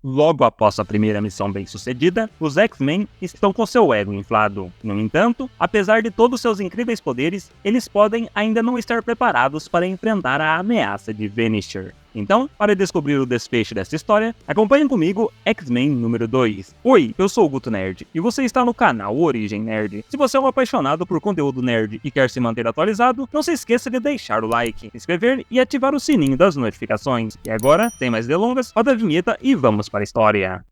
Logo após a primeira missão bem-sucedida, os X-Men estão com seu ego inflado. No entanto, apesar de todos seus incríveis poderes, eles podem ainda não estar preparados para enfrentar a ameaça de Vanisher. Então, para descobrir o desfecho dessa história, acompanhem comigo X-Men número 2. Oi, eu sou o Guto Nerd, e você está no canal Origem Nerd. Se você é um apaixonado por conteúdo nerd e quer se manter atualizado, não se esqueça de deixar o like, se inscrever e ativar o sininho das notificações. E agora, sem mais delongas, roda a vinheta e vamos para a história.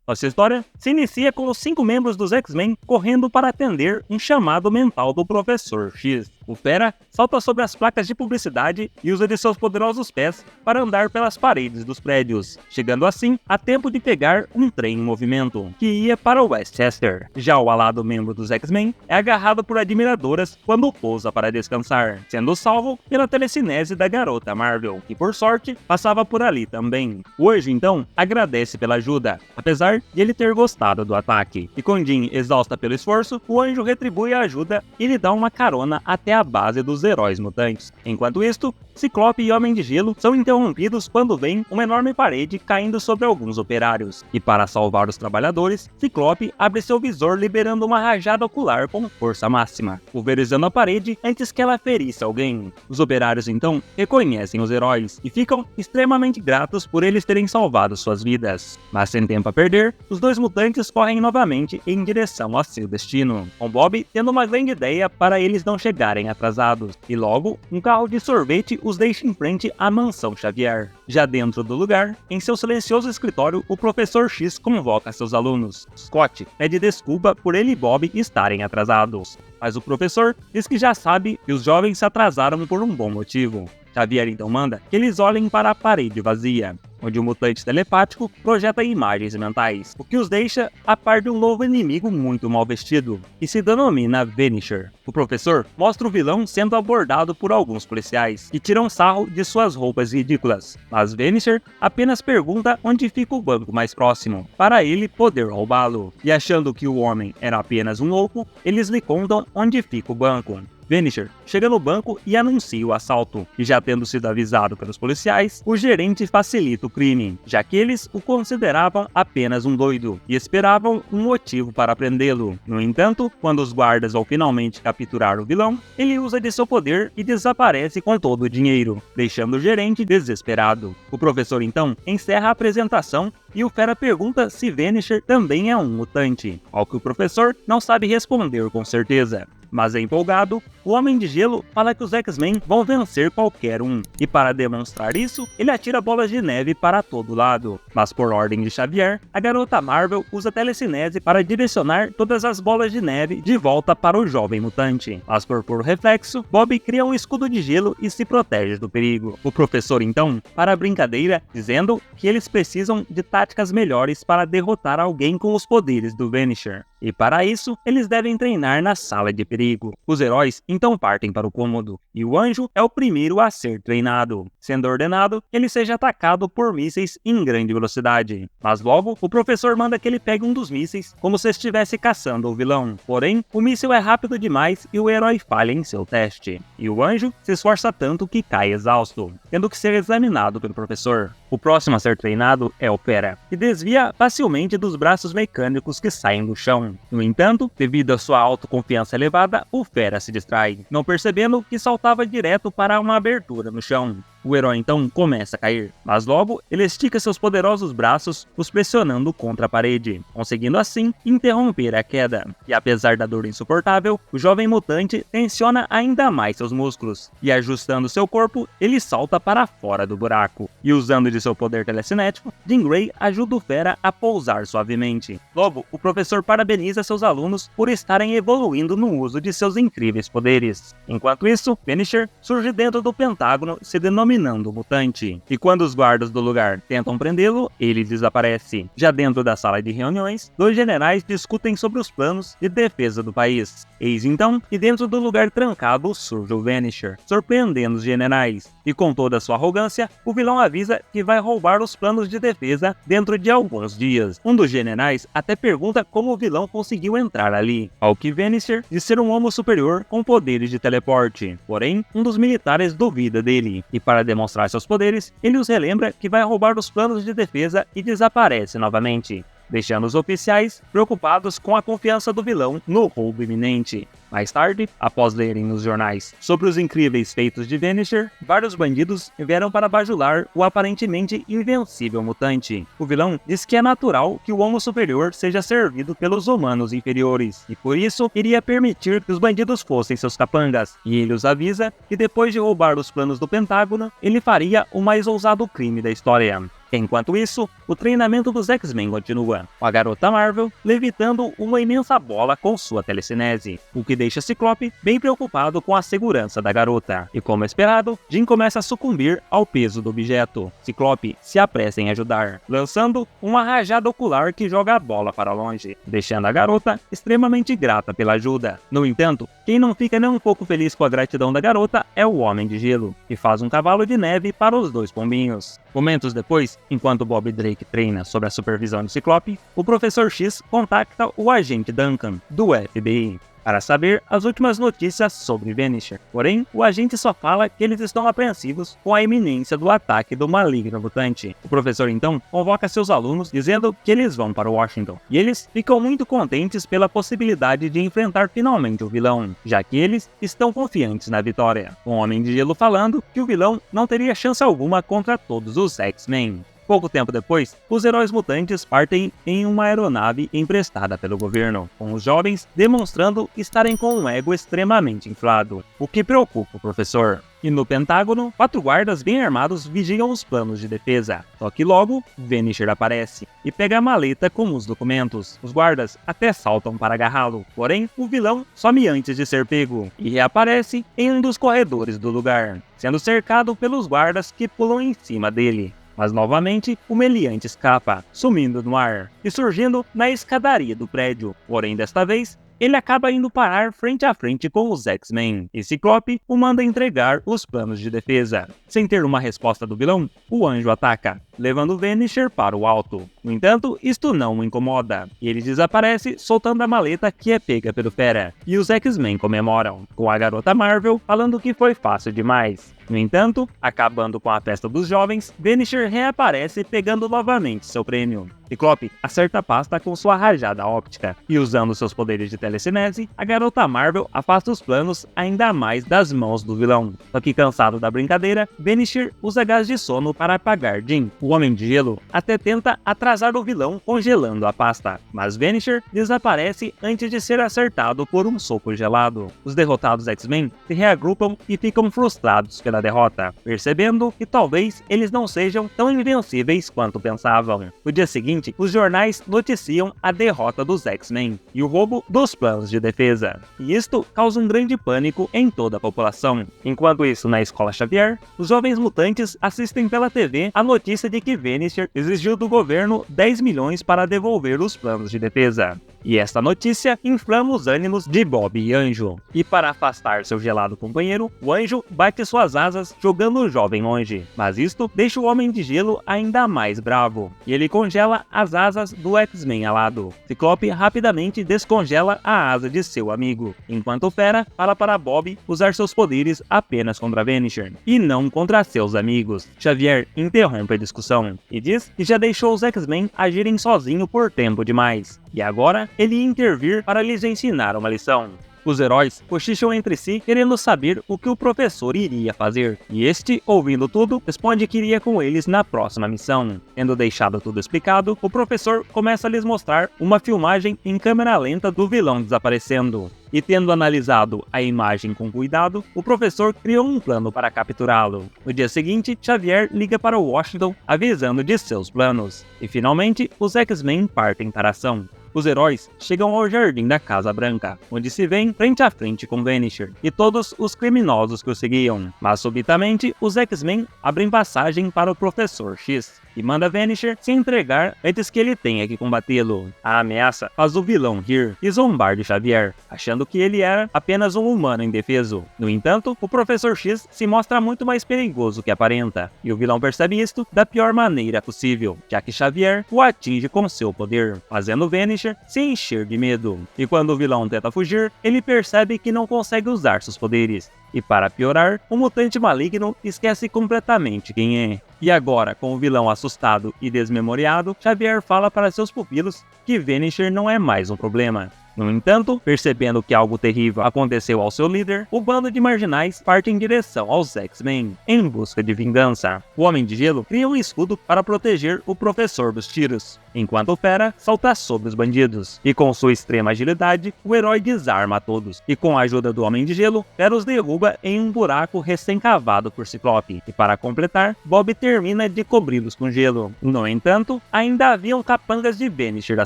Nossa história se inicia com os 5 membros dos X-Men correndo para atender um chamado mental do Professor X. O Fera salta sobre as placas de publicidade e usa de seus poderosos pés para andar pelas paredes dos prédios, chegando assim a tempo de pegar um trem em movimento, que ia para Westchester. Já o alado membro dos X-Men é agarrado por admiradoras quando pousa para descansar, sendo salvo pela telecinese da garota Marvel, que por sorte passava por ali também. O Anjo então agradece pela ajuda, apesar de ele ter gostado do ataque, e com Jean exausta pelo esforço, o Anjo retribui a ajuda e lhe dá uma carona até a base dos heróis mutantes. Enquanto isto, Ciclope e Homem de Gelo são interrompidos quando vem uma enorme parede caindo sobre alguns operários, e para salvar os trabalhadores, Ciclope abre seu visor liberando uma rajada ocular com força máxima, pulverizando a parede antes que ela ferisse alguém. Os operários então reconhecem os heróis e ficam extremamente gratos por eles terem salvado suas vidas. Mas sem tempo a perder, os dois mutantes correm novamente em direção ao seu destino, com Bob tendo uma grande ideia para eles não chegarem atrasados, e logo um carro de sorvete os deixa em frente à mansão Xavier. Já dentro do lugar, em seu silencioso escritório, o Professor X convoca seus alunos. Scott pede desculpa por ele e Bob estarem atrasados, mas o professor diz que já sabe que os jovens se atrasaram por um bom motivo. Xavier então manda que eles olhem para a parede vazia, onde o mutante telepático projeta imagens mentais, o que os deixa a par de um novo inimigo muito mal vestido, que se denomina Vanisher. O professor mostra o vilão sendo abordado por alguns policiais, que tiram sarro de suas roupas ridículas, mas Vanisher apenas pergunta onde fica o banco mais próximo, para ele poder roubá-lo, e achando que o homem era apenas um louco, eles lhe contam onde fica o banco. Vanisher chega no banco e anuncia o assalto, e já tendo sido avisado pelos policiais, o gerente facilita o crime, já que eles o consideravam apenas um doido e esperavam um motivo para prendê-lo. No entanto, quando os guardas vão finalmente capturar o vilão, ele usa de seu poder e desaparece com todo o dinheiro, deixando o gerente desesperado. O professor então encerra a apresentação e o Fera pergunta se Vanisher também é um mutante, ao que o professor não sabe responder com certeza. Mas empolgado, o Homem de Gelo fala que os X-Men vão vencer qualquer um, e para demonstrar isso, ele atira bolas de neve para todo lado. Mas por ordem de Xavier, a garota Marvel usa a telecinese para direcionar todas as bolas de neve de volta para o jovem mutante. Mas por puro reflexo, Bob cria um escudo de gelo e se protege do perigo. O professor então para a brincadeira, dizendo que eles precisam de táticas melhores para derrotar alguém com os poderes do Vanisher. E para isso, eles devem treinar na sala de perigo. Os heróis então partem para o cômodo, e o Anjo é o primeiro a ser treinado, sendo ordenado que ele seja atacado por mísseis em grande velocidade. Mas logo, o professor manda que ele pegue um dos mísseis como se estivesse caçando o vilão. Porém, o míssil é rápido demais e o herói falha em seu teste. E o Anjo se esforça tanto que cai exausto, tendo que ser examinado pelo professor. O próximo a ser treinado é o Fera, que desvia facilmente dos braços mecânicos que saem do chão. No entanto, devido à sua autoconfiança elevada, o Fera se distrai, não percebendo que saltava direto para uma abertura no chão. O herói então começa a cair, mas logo ele estica seus poderosos braços, os pressionando contra a parede, conseguindo assim interromper a queda. E apesar da dor insuportável, o jovem mutante tensiona ainda mais seus músculos, e ajustando seu corpo, ele salta para fora do buraco. E usando de seu poder telecinético, Jean Grey ajuda o Fera a pousar suavemente. Logo, o professor parabeniza seus alunos por estarem evoluindo no uso de seus incríveis poderes. Enquanto isso, Vanisher surge dentro do Pentágono, se denominando dominando o mutante. E quando os guardas do lugar tentam prendê-lo, ele desaparece. Já dentro da sala de reuniões, dois generais discutem sobre os planos de defesa do país. Eis então que dentro do lugar trancado surge o Vanisher, surpreendendo os generais. E com toda a sua arrogância, o vilão avisa que vai roubar os planos de defesa dentro de alguns dias. Um dos generais até pergunta como o vilão conseguiu entrar ali, ao que Vanisher diz ser um homo superior com poderes de teleporte. Porém, um dos militares duvida dele, e para demonstrar seus poderes, ele os relembra que vai roubar os planos de defesa e desaparece novamente, deixando os oficiais preocupados com a confiança do vilão no roubo iminente. Mais tarde, após lerem nos jornais sobre os incríveis feitos de Vanisher, vários bandidos vieram para bajular o aparentemente invencível mutante. O vilão diz que é natural que o homo superior seja servido pelos humanos inferiores, e por isso iria permitir que os bandidos fossem seus capangas, e ele os avisa que depois de roubar os planos do Pentágono, ele faria o mais ousado crime da história. Enquanto isso, o treinamento dos X-Men continua, com a garota Marvel levitando uma imensa bola com sua telecinese, o que deixa Ciclope bem preocupado com a segurança da garota. E como esperado, Jean começa a sucumbir ao peso do objeto. Ciclope se apressa em ajudar, lançando uma rajada ocular que joga a bola para longe, deixando a garota extremamente grata pela ajuda. No entanto, quem não fica nem um pouco feliz com a gratidão da garota é o Homem de Gelo, que faz um cavalo de neve para os dois pombinhos. Momentos depois, enquanto Bob Drake treina sob a supervisão do Ciclope, o Professor X contacta o agente Duncan, do FBI, para saber as últimas notícias sobre Vanisher. Porém, o agente só fala que eles estão apreensivos com a iminência do ataque do maligno mutante. O professor então convoca seus alunos dizendo que eles vão para Washington, e eles ficam muito contentes pela possibilidade de enfrentar finalmente o vilão, já que eles estão confiantes na vitória. Com o Homem de Gelo falando que o vilão não teria chance alguma contra todos os X-Men. Pouco tempo depois, os heróis mutantes partem em uma aeronave emprestada pelo governo, com os jovens demonstrando estarem com um ego extremamente inflado, o que preocupa o professor. E no Pentágono, 4 guardas bem armados vigiam os planos de defesa. Só que logo, Vanisher aparece e pega a maleta com os documentos. Os guardas até saltam para agarrá-lo, porém o vilão some antes de ser pego e reaparece em um dos corredores do lugar, sendo cercado pelos guardas que pulam em cima dele. Mas novamente, o meliante escapa, sumindo no ar e surgindo na escadaria do prédio. Porém, desta vez, ele acaba indo parar frente a frente com os X-Men, e Ciclope o manda entregar os planos de defesa. Sem ter uma resposta do vilão, o Anjo ataca, levando Vanisher para o alto. No entanto, isto não o incomoda, e ele desaparece soltando a maleta que é pega pelo Fera, e os X-Men comemoram, com a garota Marvel falando que foi fácil demais. No entanto, acabando com a festa dos jovens, Vanisher reaparece pegando novamente seu prêmio. Ciclope acerta a pasta com sua rajada óptica, e usando seus poderes de telecinese, a garota Marvel afasta os planos ainda mais das mãos do vilão. Só que cansado da brincadeira, Vanisher usa gás de sono para apagar Jean. O Homem de Gelo até tenta atrasar o vilão congelando a pasta, mas Vanisher desaparece antes de ser acertado por um soco gelado. Os derrotados X-Men se reagrupam e ficam frustrados pela derrota, percebendo que talvez eles não sejam tão invencíveis quanto pensavam. No dia seguinte, os jornais noticiam a derrota dos X-Men e o roubo dos planos de defesa, e isto causa um grande pânico em toda a população. Enquanto isso, na Escola Xavier, os jovens mutantes assistem pela TV a notícia de que Vanisher exigiu do governo 10 milhões para devolver os planos de defesa. E esta notícia inflama os ânimos de Bob e Anjo. E para afastar seu gelado companheiro, o Anjo bate suas asas jogando o jovem longe. Mas isto deixa o Homem de Gelo ainda mais bravo, e ele congela as asas do X-Men alado. Ciclope rapidamente descongela a asa de seu amigo, enquanto Fera fala para Bob usar seus poderes apenas contra Vanisher, e não contra seus amigos. Xavier interrompe a discussão, e diz que já deixou os X-Men agirem sozinho por tempo demais, e agora ele ia intervir para lhes ensinar uma lição. Os heróis cochicham entre si, querendo saber o que o professor iria fazer, e este, ouvindo tudo, responde que iria com eles na próxima missão. Tendo deixado tudo explicado, o professor começa a lhes mostrar uma filmagem em câmera lenta do vilão desaparecendo. E tendo analisado a imagem com cuidado, o professor criou um plano para capturá-lo. No dia seguinte, Xavier liga para Washington, avisando de seus planos. E finalmente, os X-Men partem para a ação. os heróis chegam ao jardim da Casa Branca, onde se veem frente a frente com Vanisher e todos os criminosos que o seguiam. Mas subitamente, os X-Men abrem passagem para o Professor X e manda Vanisher se entregar antes que ele tenha que combatê-lo. A ameaça faz o vilão rir e zombar de Xavier, achando que ele era apenas um humano indefeso. No entanto, o Professor X se mostra muito mais perigoso que aparenta, e o vilão percebe isto da pior maneira possível, já que Xavier o atinge com seu poder, fazendo Vanisher se encher de medo. E quando o vilão tenta fugir, ele percebe que não consegue usar seus poderes. E para piorar, o mutante maligno esquece completamente quem é. E agora, com o vilão assustado e desmemoriado, Xavier fala para seus pupilos que Vanisher não é mais um problema. No entanto, percebendo que algo terrível aconteceu ao seu líder, o bando de marginais parte em direção aos X-Men, em busca de vingança. O Homem de Gelo cria um escudo para proteger o Professor dos tiros, enquanto o Fera salta sobre os bandidos. E com sua extrema agilidade, o herói desarma a todos. E com a ajuda do Homem de Gelo, Fera os derruba em um buraco recém-cavado por Ciclope. E para completar, Bob termina de cobri-los com gelo. No entanto, ainda haviam capangas de Vanisher à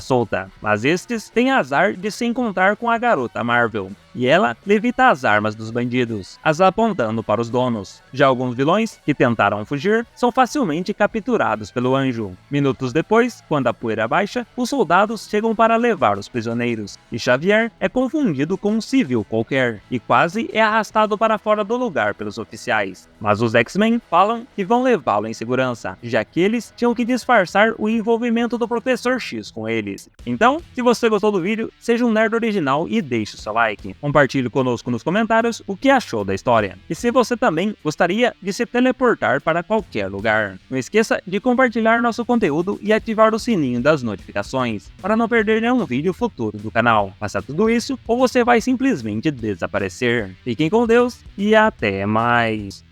solta, mas estes têm azar de se encontrar com a Garota Marvel, e ela levita as armas dos bandidos, as apontando para os donos. Já alguns vilões que tentaram fugir são facilmente capturados pelo Anjo. Minutos depois, quando a poeira baixa, os soldados chegam para levar os prisioneiros, e Xavier é confundido com um civil qualquer, e quase é arrastado para fora do lugar pelos oficiais. Mas os X-Men falam que vão levá-lo em segurança, já que eles tinham que disfarçar o envolvimento do Professor X com eles. Então, se você gostou do vídeo, seja um nerd original e deixe o seu like. Compartilhe conosco nos comentários o que achou da história. E se você também gostaria de se teleportar para qualquer lugar. Não esqueça de compartilhar nosso conteúdo e ativar o sininho das notificações, para não perder nenhum vídeo futuro do canal. Faça tudo isso ou você vai simplesmente desaparecer. Fiquem com Deus e até mais.